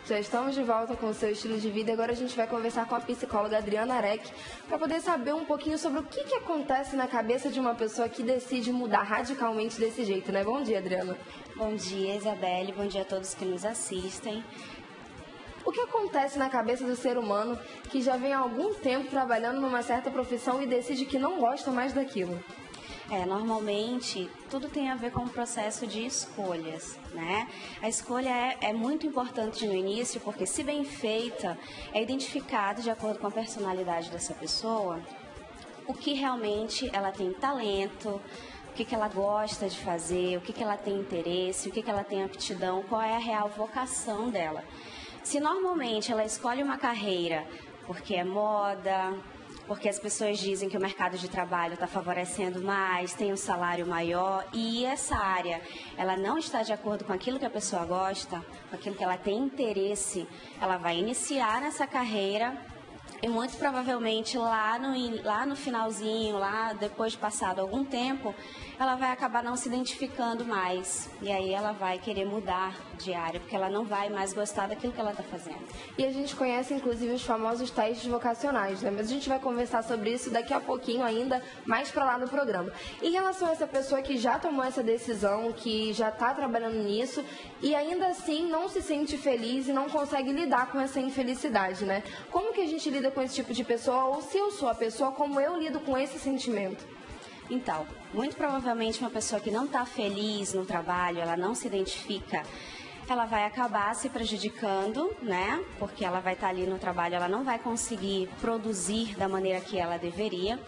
Já estamos de volta com o seu estilo de vida e agora a gente vai conversar com a psicóloga Adriana Areck para poder saber um pouquinho sobre o que acontece na cabeça de uma pessoa que decide mudar radicalmente desse jeito, né? Bom dia, Adriana. Bom dia, Isabelle. Bom dia a todos que nos assistem. O que acontece na cabeça do ser humano que já vem há algum tempo trabalhando numa certa profissão e decide que não gosta mais daquilo? Normalmente, tudo tem a ver com o processo de escolhas, né? A escolha é muito importante no início, porque se bem feita, é identificado de acordo com a personalidade dessa pessoa, o que realmente ela tem talento, o que ela gosta de fazer, o que ela tem interesse, o que ela tem aptidão, qual é a real vocação dela. Se normalmente ela escolhe uma carreira porque é moda, porque as pessoas dizem que o mercado de trabalho está favorecendo mais, tem um salário maior, e essa área ela não está de acordo com aquilo que a pessoa gosta, com aquilo que ela tem interesse, ela vai iniciar nessa carreira e muito provavelmente lá no finalzinho, lá depois de passado algum tempo, ela vai acabar não se identificando mais. E aí ela vai querer mudar de área, porque ela não vai mais gostar daquilo que ela está fazendo. E a gente conhece, inclusive, os famosos testes vocacionais, né? Mas a gente vai conversar sobre isso daqui a pouquinho ainda, mais para lá no programa. Em relação a essa pessoa que já tomou essa decisão, que já está trabalhando nisso, e ainda assim não se sente feliz e não consegue lidar com essa infelicidade, né? Como que a gente lida com esse tipo de pessoa? Ou se eu sou a pessoa, como eu lido com esse sentimento? Então, muito provavelmente uma pessoa que não está feliz no trabalho, ela não se identifica, ela vai acabar se prejudicando, né? Porque ela vai estar ali no trabalho, ela não vai conseguir produzir da maneira que ela deveria.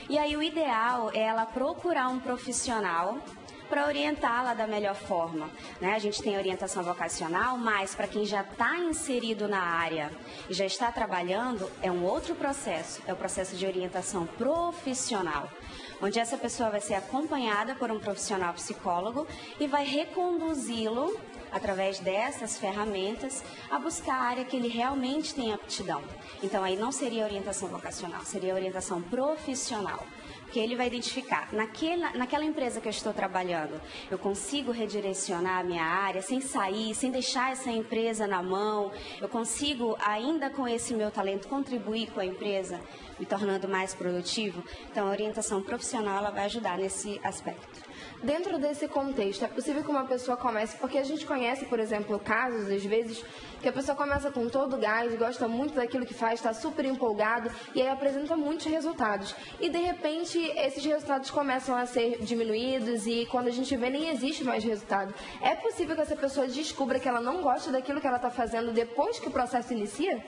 E aí o ideal é ela procurar um profissional para orientá-la da melhor forma, né? A gente tem orientação vocacional, mas para quem já está inserido na área e já está trabalhando, é um outro processo, é o processo de orientação profissional, onde essa pessoa vai ser acompanhada por um profissional psicólogo e vai reconduzi-lo, através dessas ferramentas, a buscar a área que ele realmente tem aptidão. Então, aí não seria orientação vocacional, seria orientação profissional. Que ele vai identificar, naquela empresa que eu estou trabalhando, eu consigo redirecionar a minha área sem sair, sem deixar essa empresa na mão, eu consigo, ainda com esse meu talento, contribuir com a empresa, me tornando mais produtivo. Então, a orientação profissional ela vai ajudar nesse aspecto. Dentro desse contexto, é possível que uma pessoa comece, porque a gente conhece, por exemplo, casos, às vezes, que a pessoa começa com todo o gás, gosta muito daquilo que faz, está super empolgado e aí apresenta muitos resultados. E, de repente, esses resultados começam a ser diminuídos e quando a gente vê, nem existe mais resultado. É possível que essa pessoa descubra que ela não gosta daquilo que ela está fazendo depois que o processo inicia?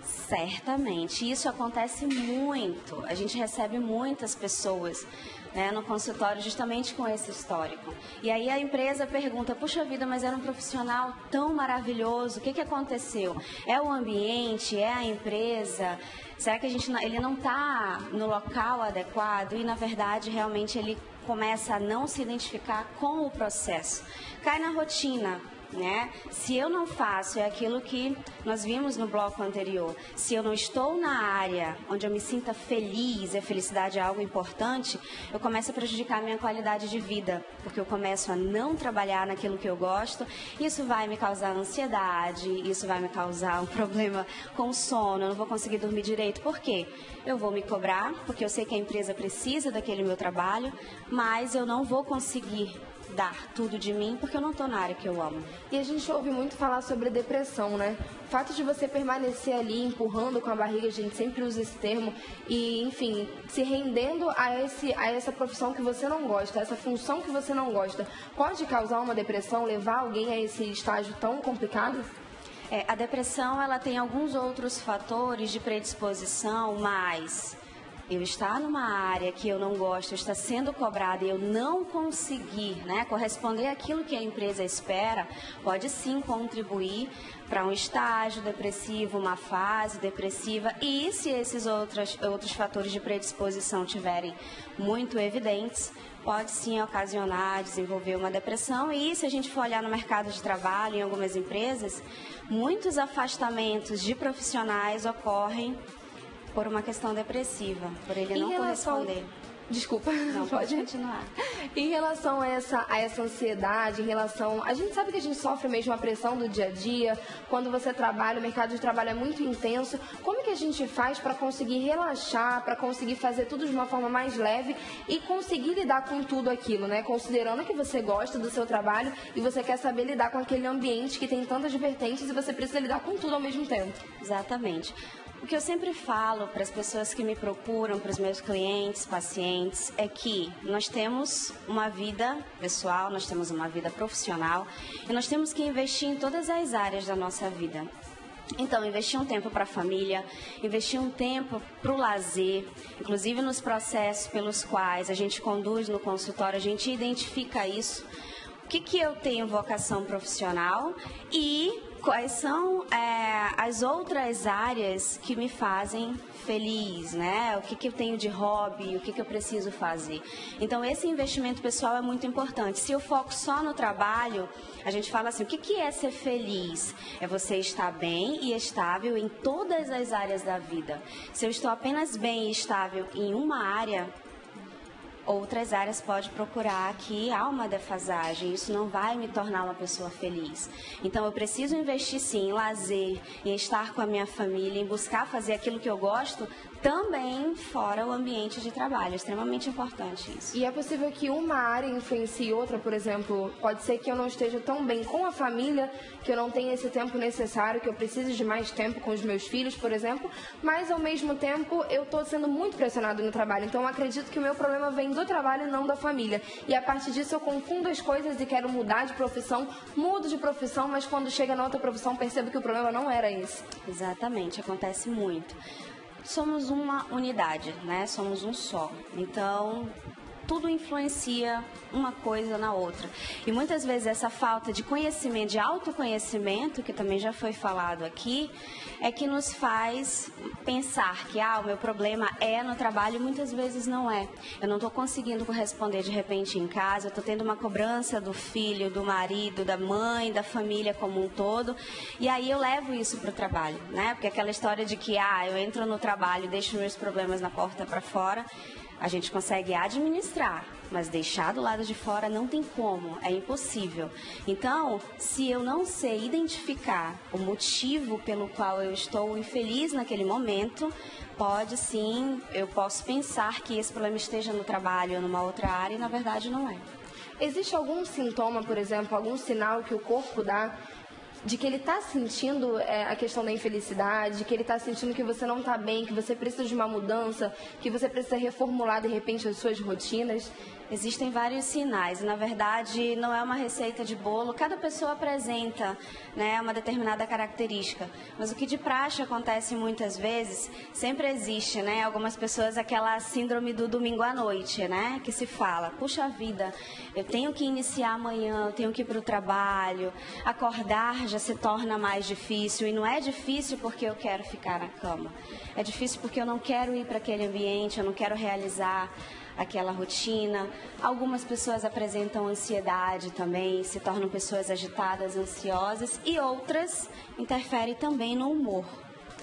Certamente, isso acontece muito. A gente recebe muitas pessoas, né, no consultório justamente com esse histórico. E aí a empresa pergunta, puxa vida, mas era um profissional tão maravilhoso, o que aconteceu? É o ambiente, é a empresa? Será que ele não está no local adequado? E na verdade, realmente, ele começa a não se identificar com o processo. Cai na rotina. Né? Se eu não faço, é aquilo que nós vimos no bloco anterior, se eu não estou na área onde eu me sinta feliz, e a felicidade é algo importante, eu começo a prejudicar a minha qualidade de vida, porque eu começo a não trabalhar naquilo que eu gosto, isso vai me causar ansiedade, isso vai me causar um problema com o sono, eu não vou conseguir dormir direito. Por quê? Eu vou me cobrar, porque eu sei que a empresa precisa daquele meu trabalho, mas eu não vou conseguir dar tudo de mim porque eu não estou na área que eu amo. E a gente ouve muito falar sobre depressão, né? O fato de você permanecer ali empurrando com a barriga, a gente sempre usa esse termo, e enfim, se rendendo a essa profissão que você não gosta, a essa função que você não gosta, pode causar uma depressão, levar alguém a esse estágio tão complicado? A depressão ela tem alguns outros fatores de predisposição, mas eu estar numa área que eu não gosto, está sendo cobrada e eu não conseguir, né, corresponder àquilo que a empresa espera, pode sim contribuir para um estágio depressivo, uma fase depressiva. E se esses outros fatores de predisposição tiverem muito evidentes, pode sim ocasionar, desenvolver uma depressão. E se a gente for olhar no mercado de trabalho, em algumas empresas, muitos afastamentos de profissionais ocorrem por uma questão depressiva, por ele não corresponder. Desculpa, não, pode continuar. Em relação a essa ansiedade, em relação... A gente sabe que a gente sofre mesmo a pressão do dia a dia, quando você trabalha, o mercado de trabalho é muito intenso. Como que a gente faz para conseguir relaxar, para conseguir fazer tudo de uma forma mais leve e conseguir lidar com tudo aquilo, né? Considerando que você gosta do seu trabalho e você quer saber lidar com aquele ambiente que tem tantas vertentes e você precisa lidar com tudo ao mesmo tempo. Exatamente. O que eu sempre falo para as pessoas que me procuram, para os meus clientes, pacientes, é que nós temos uma vida pessoal, nós temos uma vida profissional e nós temos que investir em todas as áreas da nossa vida. Então, investir um tempo para a família, investir um tempo para o lazer, inclusive nos processos pelos quais a gente conduz no consultório, a gente identifica isso. O que eu tenho vocação profissional e quais são as outras áreas que me fazem feliz, né? O que eu tenho de hobby, o que eu preciso fazer. Então, esse investimento pessoal é muito importante. Se eu foco só no trabalho, a gente fala assim, o que é ser feliz? É você estar bem e estável em todas as áreas da vida. Se eu estou apenas bem e estável em uma área, outras áreas pode procurar que há uma defasagem, isso não vai me tornar uma pessoa feliz. Então, eu preciso investir sim em lazer, em estar com a minha família, em buscar fazer aquilo que eu gosto, também fora o ambiente de trabalho. É extremamente importante isso. E é possível que uma área influencie outra, por exemplo, pode ser que eu não esteja tão bem com a família, que eu não tenha esse tempo necessário, que eu precise de mais tempo com os meus filhos, por exemplo, mas ao mesmo tempo eu estou sendo muito pressionado no trabalho. Então, eu acredito que o meu problema vem do trabalho e não da família. E a partir disso eu confundo as coisas e quero mudar de profissão, mudo de profissão, mas quando chega na outra profissão percebo que o problema não era esse. Exatamente, acontece muito. Somos uma unidade, né? Somos um só. Então, tudo influencia uma coisa na outra. E muitas vezes essa falta de conhecimento, de autoconhecimento, que também já foi falado aqui, é que nos faz pensar que o meu problema é no trabalho e muitas vezes não é. Eu não estou conseguindo corresponder de repente em casa, eu estou tendo uma cobrança do filho, do marido, da mãe, da família como um todo, e aí eu levo isso para o trabalho, né? Porque aquela história de que eu entro no trabalho e deixo meus problemas na porta para fora, a gente consegue administrar, mas deixar do lado de fora não tem como, é impossível. Então, se eu não sei identificar o motivo pelo qual eu estou infeliz naquele momento, pode sim, eu posso pensar que esse problema esteja no trabalho ou numa outra área e na verdade não é. Existe algum sintoma, por exemplo, algum sinal que o corpo dá de que ele está sentindo a questão da infelicidade, de que ele está sentindo que você não está bem, que você precisa de uma mudança, que você precisa reformular, de repente, as suas rotinas? Existem vários sinais. Na verdade, não é uma receita de bolo. Cada pessoa apresenta, né, uma determinada característica. Mas o que de praxe acontece muitas vezes, sempre existe, né? Algumas pessoas, aquela síndrome do domingo à noite, né? Que se fala, puxa vida, eu tenho que iniciar amanhã, eu tenho que ir para o trabalho. Acordar já se torna mais difícil. E não é difícil porque eu quero ficar na cama. É difícil porque eu não quero ir para aquele ambiente, eu não quero realizar aquela rotina. Algumas pessoas apresentam ansiedade também, se tornam pessoas agitadas, ansiosas, e outras interferem também no humor,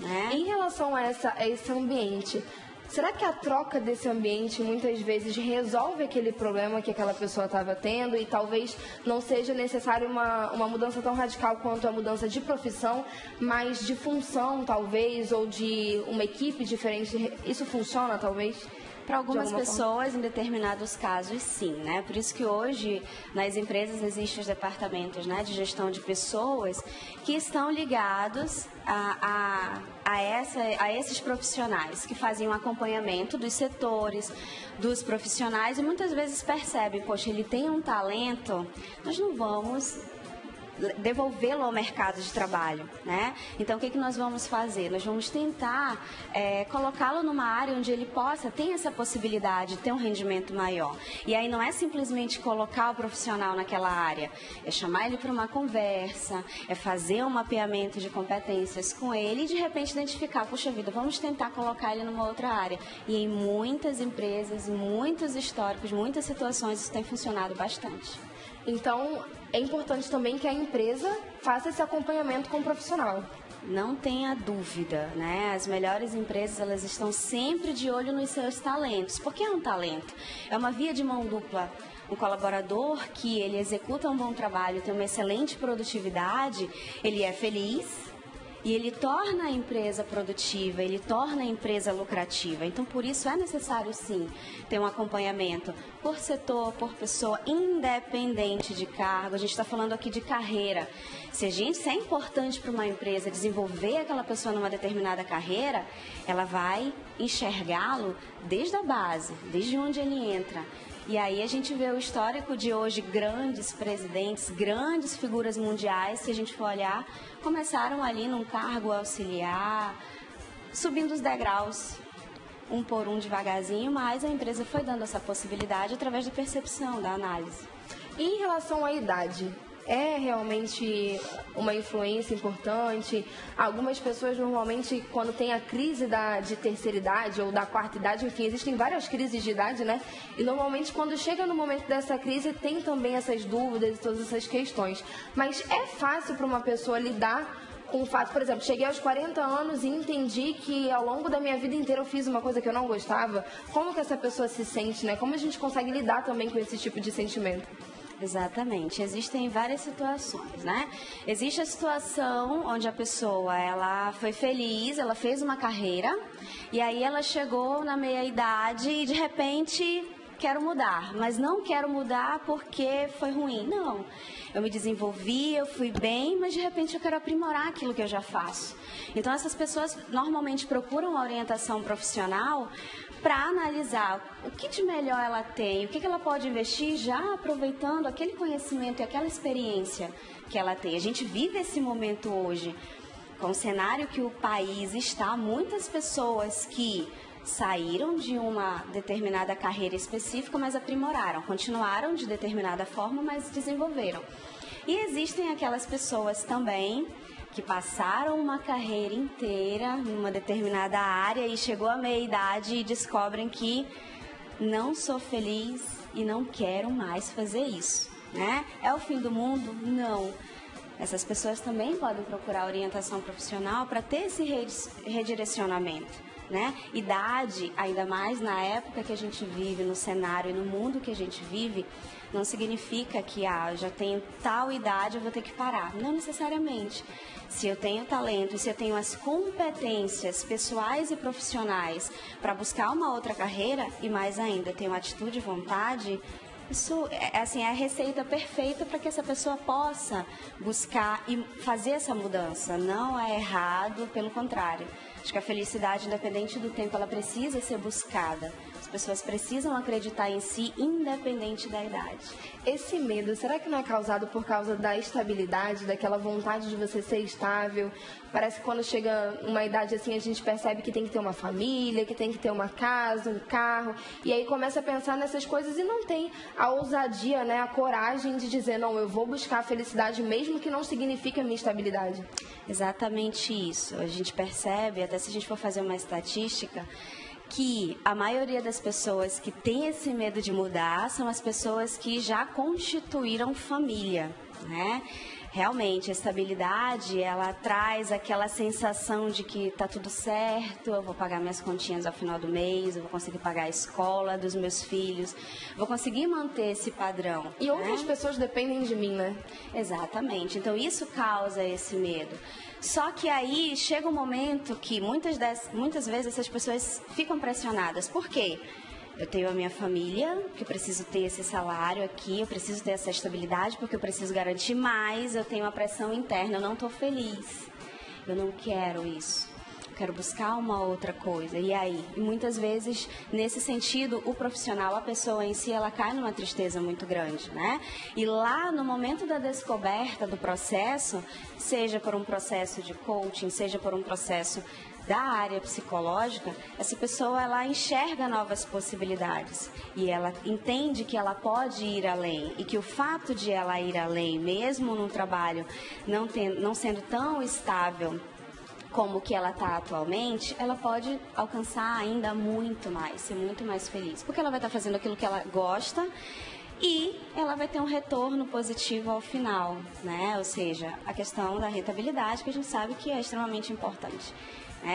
né? Em relação a esse ambiente, será que a troca desse ambiente muitas vezes resolve aquele problema que aquela pessoa estava tendo e talvez não seja necessário uma mudança tão radical quanto a mudança de profissão, mas de função talvez, ou de uma equipe diferente? Isso funciona talvez? Para algumas pessoas, em determinados casos, sim, né? Por isso que hoje, nas empresas, existem os departamentos, né, de gestão de pessoas que estão ligados a esses profissionais, que fazem um acompanhamento dos setores, dos profissionais, e muitas vezes percebem, poxa, ele tem um talento, nós não vamos devolvê-lo ao mercado de trabalho, né? Então, o que nós vamos fazer? Nós vamos tentar colocá-lo numa área onde ele tem essa possibilidade de ter um rendimento maior. E aí não é simplesmente colocar o profissional naquela área, é chamar ele para uma conversa, é fazer um mapeamento de competências com ele e, de repente, identificar, puxa vida, vamos tentar colocar ele numa outra área. E em muitas empresas, muitos históricos, muitas situações, isso tem funcionado bastante. Então, é importante também que a empresa faça esse acompanhamento com o profissional. não tenha dúvida, né? As melhores empresas, elas estão sempre de olho nos seus talentos. Por que é um talento? É uma via de mão dupla. Um colaborador que ele executa um bom trabalho, tem uma excelente produtividade, ele é feliz e ele torna a empresa produtiva, ele torna a empresa lucrativa. Então, por isso é necessário, sim, ter um acompanhamento por setor, por pessoa, independente de cargo. A gente está falando aqui de carreira. Se é importante para uma empresa desenvolver aquela pessoa numa determinada carreira, ela vai enxergá-lo desde a base, desde onde ele entra. E aí a gente vê o histórico de hoje, grandes presidentes, grandes figuras mundiais, se a gente for olhar, começaram ali num cargo auxiliar, subindo os degraus, um por um devagarzinho, mas a empresa foi dando essa possibilidade através da percepção, da análise. E em relação à idade, é realmente uma influência importante? Algumas pessoas normalmente, quando tem a crise de terceira idade ou da quarta idade, enfim, existem várias crises de idade, né? E normalmente quando chega no momento dessa crise tem também essas dúvidas e todas essas questões. Mas é fácil para uma pessoa lidar com o fato, por exemplo, cheguei aos 40 anos e entendi que ao longo da minha vida inteira eu fiz uma coisa que eu não gostava. Como que essa pessoa se sente, né? Como a gente consegue lidar também com esse tipo de sentimento? Exatamente, existem várias situações, né? Existe a situação onde a pessoa, ela foi feliz, ela fez uma carreira e aí ela chegou na meia-idade e de repente quero mudar, mas não quero mudar porque foi ruim, não. Eu me desenvolvi, eu fui bem, mas de repente eu quero aprimorar aquilo que eu já faço. Então essas pessoas normalmente procuram a orientação profissional para analisar o que de melhor ela tem, o que ela pode investir já aproveitando aquele conhecimento e aquela experiência que ela tem. A gente vive esse momento hoje, com o cenário que o país está, muitas pessoas que saíram de uma determinada carreira específica, mas aprimoraram, continuaram de determinada forma, mas desenvolveram. E existem aquelas pessoas também que passaram uma carreira inteira numa determinada área e chegou à meia-idade e descobrem que não sou feliz e não quero mais fazer isso, né? É o fim do mundo? Não. Essas pessoas também podem procurar orientação profissional para ter esse redirecionamento, né? Idade, ainda mais na época que a gente vive, no cenário e no mundo que a gente vive, não significa que eu já tenho tal idade, eu vou ter que parar. Não necessariamente. Se eu tenho talento, se eu tenho as competências pessoais e profissionais para buscar uma outra carreira, e mais ainda, tenho atitude e vontade, isso é a receita perfeita para que essa pessoa possa buscar e fazer essa mudança. Não é errado, pelo contrário. Acho que a felicidade, independente do tempo, ela precisa ser buscada. As pessoas precisam acreditar em si, independente da idade. Esse medo, será que não é causado por causa da estabilidade, daquela vontade de você ser estável? Parece que quando chega uma idade assim, a gente percebe que tem que ter uma família, que tem que ter uma casa, um carro, e aí começa a pensar nessas coisas e não tem a ousadia, né, a coragem de dizer, não, eu vou buscar a felicidade mesmo que não signifique a minha estabilidade. Exatamente isso. A gente percebe, até se a gente for fazer uma estatística, que a maioria das pessoas que tem esse medo de mudar são as pessoas que já constituíram família, né? Realmente, a estabilidade, ela traz aquela sensação de que tá tudo certo, eu vou pagar minhas continhas ao final do mês, eu vou conseguir pagar a escola dos meus filhos, vou conseguir manter esse padrão. E outras pessoas dependem de mim, né? Exatamente. Então, isso causa esse medo. Só que aí chega um momento que muitas vezes essas pessoas ficam pressionadas. Por quê? Eu tenho a minha família, que eu preciso ter esse salário aqui, eu preciso ter essa estabilidade, porque eu preciso garantir mais, eu tenho uma pressão interna, eu não estou feliz, eu não quero isso, eu quero buscar uma outra coisa. E aí? E muitas vezes, nesse sentido, o profissional, a pessoa em si, ela cai numa tristeza muito grande, né? E lá, no momento da descoberta do processo, seja por um processo de coaching, seja por um processo da área psicológica, essa pessoa, ela enxerga novas possibilidades e ela entende que ela pode ir além e que o fato de ela ir além, mesmo num trabalho não sendo tão estável como que ela está atualmente, ela pode alcançar ainda muito mais, ser muito mais feliz, porque ela vai estar fazendo aquilo que ela gosta e ela vai ter um retorno positivo ao final, né? Ou seja, a questão da rentabilidade, que a gente sabe que é extremamente importante.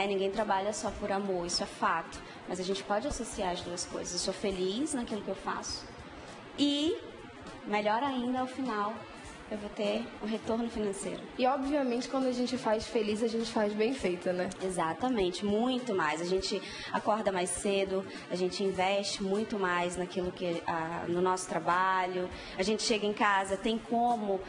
Ninguém trabalha só por amor, isso é fato, mas a gente pode associar as duas coisas. Eu sou feliz naquilo que eu faço e, melhor ainda, ao final, eu vou ter um retorno financeiro. E, obviamente, quando a gente faz feliz, a gente faz bem feito, né? Exatamente, muito mais. A gente acorda mais cedo, a gente investe muito mais naquilo que no nosso trabalho. A gente chega em casa, tem como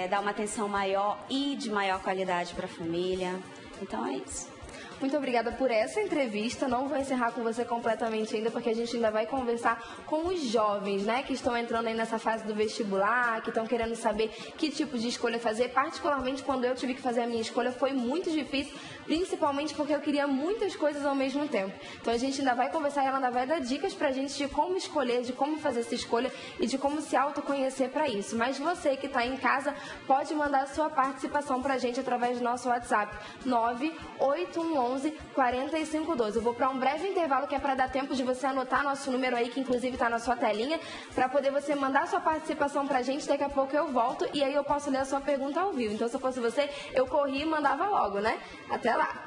dar uma atenção maior e de maior qualidade para a família. Então é isso. Muito obrigada por essa entrevista. Não vou encerrar com você completamente ainda, porque a gente ainda vai conversar com os jovens, né, que estão entrando aí nessa fase do vestibular, que estão querendo saber que tipo de escolha fazer. Particularmente, quando eu tive que fazer a minha escolha, foi muito difícil, principalmente porque eu queria muitas coisas ao mesmo tempo. Então a gente ainda vai conversar e ela ainda vai dar dicas pra gente de como escolher, de como fazer essa escolha e de como se autoconhecer para isso. Mas você que está em casa pode mandar a sua participação pra gente através do nosso WhatsApp 98111 4512. Eu vou para um breve intervalo, que é para dar tempo de você anotar nosso número aí, que inclusive está na sua telinha, para poder você mandar sua participação pra gente. Daqui a pouco eu volto e aí eu posso ler a sua pergunta ao vivo. Então, se eu fosse você, eu corria e mandava logo, né? Até lá!